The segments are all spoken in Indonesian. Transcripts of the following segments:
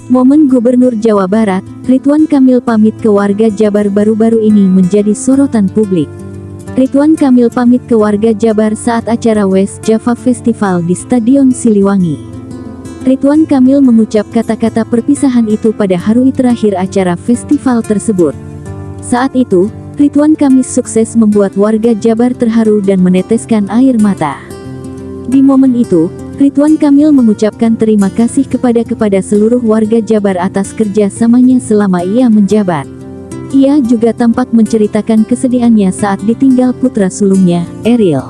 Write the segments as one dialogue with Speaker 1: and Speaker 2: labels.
Speaker 1: Momen Gubernur Jawa Barat, Ridwan Kamil pamit ke warga Jabar baru-baru ini menjadi sorotan publik. Ridwan Kamil pamit ke warga Jabar saat acara West Java Festival di Stadion Siliwangi. Ridwan Kamil mengucap kata-kata perpisahan itu pada hari terakhir acara festival tersebut. Saat itu, Ridwan Kamil sukses membuat warga Jabar terharu dan meneteskan air mata. Di momen itu, Ridwan Kamil mengucapkan terima kasih kepada seluruh warga Jabar atas kerjasamanya selama ia menjabat. Ia juga tampak menceritakan kesedihannya saat ditinggal putra sulungnya, Eril.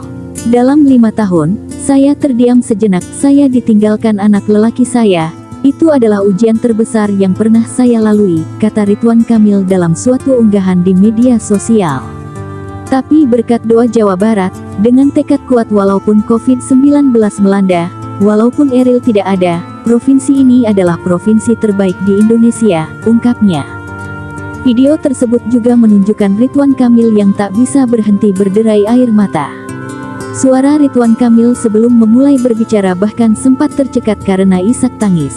Speaker 1: Dalam 5 tahun, saya terdiam sejenak, saya ditinggalkan anak lelaki saya. Itu adalah ujian terbesar yang pernah saya lalui, kata Ridwan Kamil dalam suatu unggahan di media sosial. Tapi berkat doa Jawa Barat, dengan tekad kuat walaupun COVID-19 melanda, walaupun Eril tidak ada, provinsi ini adalah provinsi terbaik di Indonesia, ungkapnya. Video tersebut juga menunjukkan Ridwan Kamil yang tak bisa berhenti berderai air mata. Suara Ridwan Kamil sebelum memulai berbicara bahkan sempat tercekat karena isak tangis.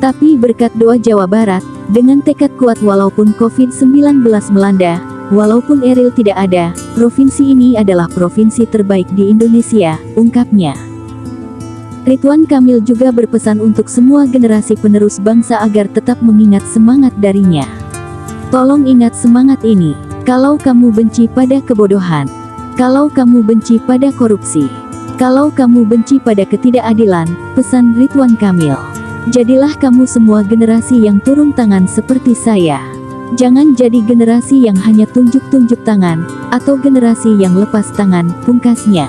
Speaker 1: Tapi berkat doa Jawa Barat, dengan tekad kuat walaupun COVID-19 melanda, walaupun Eril tidak ada, provinsi ini adalah provinsi terbaik di Indonesia, ungkapnya. Ridwan Kamil juga berpesan untuk semua generasi penerus bangsa agar tetap mengingat semangat darinya. Tolong ingat semangat ini. Kalau kamu benci pada kebodohan, kalau kamu benci pada korupsi, kalau kamu benci pada ketidakadilan, pesan Ridwan Kamil. Jadilah kamu semua generasi yang turun tangan seperti saya. Jangan jadi generasi yang hanya tunjuk-tunjuk tangan, atau generasi yang lepas tangan, pungkasnya.